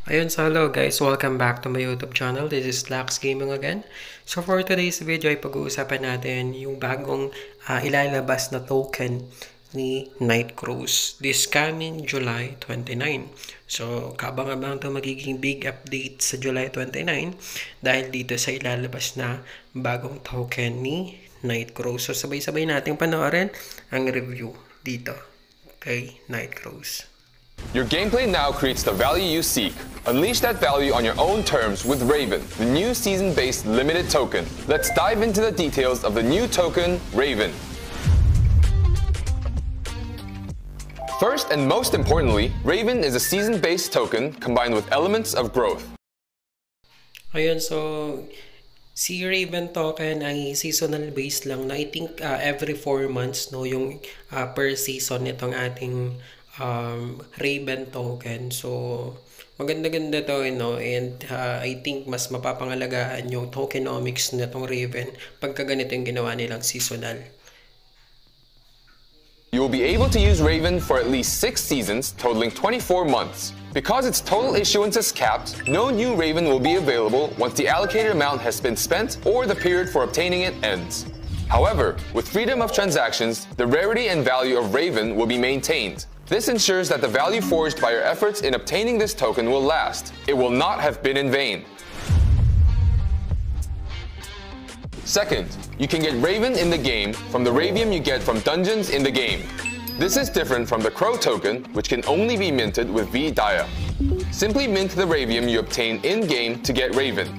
Ayun, so hello guys, welcome back to my YouTube channel. This is Lax Gaming again. So for today's video ay pag-uusapan natin yung bagong ilalabas na token ni Nightcrows this coming July 29. So kabang-abang to magiging big update sa July 29 dahil dito sa ilalabas na bagong token ni Nightcrows. So sabay-sabay nating panoorin ang review dito kay Nightcrows. Your gameplay now creates the value you seek. Unleash that value on your own terms with Raven, the new season-based limited token. Let's dive into the details of the new token, Raven. First and most importantly, Raven is a season-based token combined with elements of growth. Ayun, so si Raven token ay seasonal based lang na I think every 4 months no yung per season nitong ating Raven token. So maganda-ganda to, and I think mas mapapangalagaan yung tokenomics nitong Raven pagka ganito yung ginawa nilang seasonal. You will be able to use Raven for at least 6 seasons, totaling 24 months. Because its total issuance is capped, no new Raven will be available once the allocated amount has been spent or the period for obtaining it ends. However, with freedom of transactions, the rarity and value of Raven will be maintained. This ensures that the value forged by your efforts in obtaining this token will last. It will not have been in vain. Second, you can get Raven in the game from the Ravium you get from dungeons in the game. This is different from the Crow token, which can only be minted with V-Dia. Simply mint the Ravium you obtain in-game to get Raven.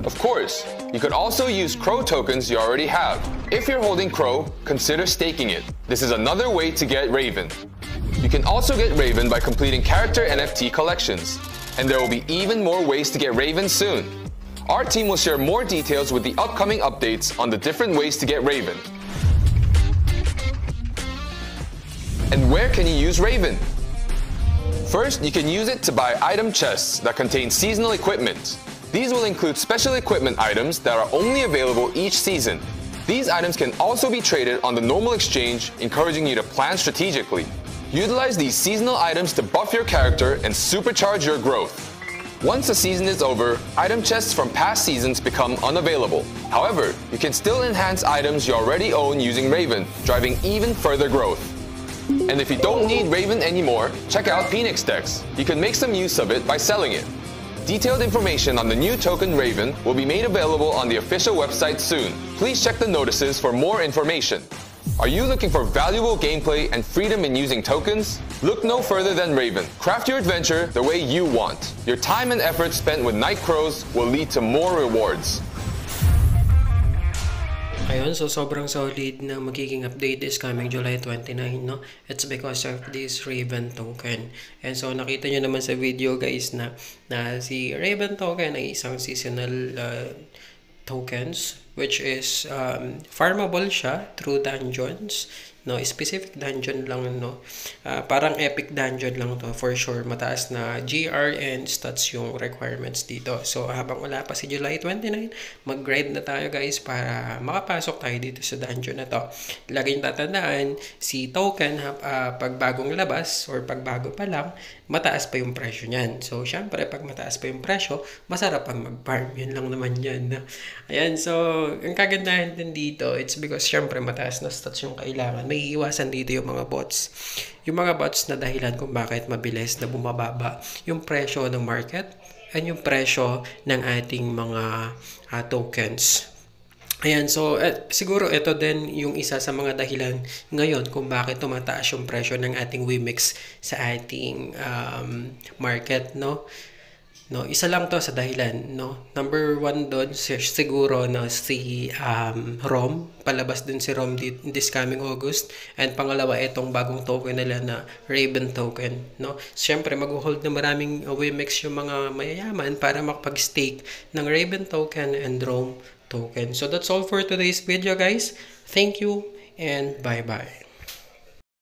Of course, you could also use Crow tokens you already have. If you're holding Crow, consider staking it. This is another way to get Raven. You can also get Raven by completing character NFT collections. And there will be even more ways to get Raven soon. Our team will share more details with the upcoming updates on the different ways to get Raven. And where can you use Raven? First, you can use it to buy item chests that contain seasonal equipment. These will include special equipment items that are only available each season. These items can also be traded on the normal exchange, encouraging you to plan strategically. Utilize these seasonal items to buff your character and supercharge your growth. Once the season is over, item chests from past seasons become unavailable. However, you can still enhance items you already own using Raven, driving even further growth. And if you don't need Raven anymore, check out Phoenix Dex. You can make some use of it by selling it. Detailed information on the new token Raven will be made available on the official website soon. Please check the notices for more information. Are you looking for valuable gameplay and freedom in using tokens? Look no further than Raven. Craft your adventure the way you want. Your time and effort spent with Nightcrows will lead to more rewards. Ayun, so sobrang solid na magiging update is coming July 29, no? It's because of this Raven token. And so nakita nyo naman sa video guys na si Raven token ay isang seasonal tokens which is farmable siya through dungeons, no, specific dungeon lang, no, parang epic dungeon lang to for sure. Mataas na GR and stats yung requirements dito. So habang wala pa si July 29, mag-grind na tayo guys para makapasok tayo dito sa dungeon na to. Laging tatandaan, si token pag bagong labas or pag bago pa lang, mataas pa yung presyo niyan. So syempre pag mataas pa yung presyo, masarap pang mag-farm. Yun lang naman yan. Ayan, so ang kagandahan din dito, it's because syempre mataas na stats yung kailangan. May iwasan dito yung mga bots. Yung mga bots na dahilan kung bakit mabilis na bumababa yung presyo ng market and yung presyo ng ating mga tokens. Ayan, so siguro ito din yung isa sa mga dahilan ngayon kung bakit tumataas yung presyo ng ating Wimix sa ating market, no? No, isa lang to sa dahilan, no. Number 1 doon siguro na si ROM, palabas din si ROM this coming August, and pangalawa itong bagong token nila na Raven token, no. Siyempre mag-hold na maraming Wimix yung mga mayayaman para makapag-stake ng Raven token and ROM token. So that's all for today's video guys. Thank you and bye-bye.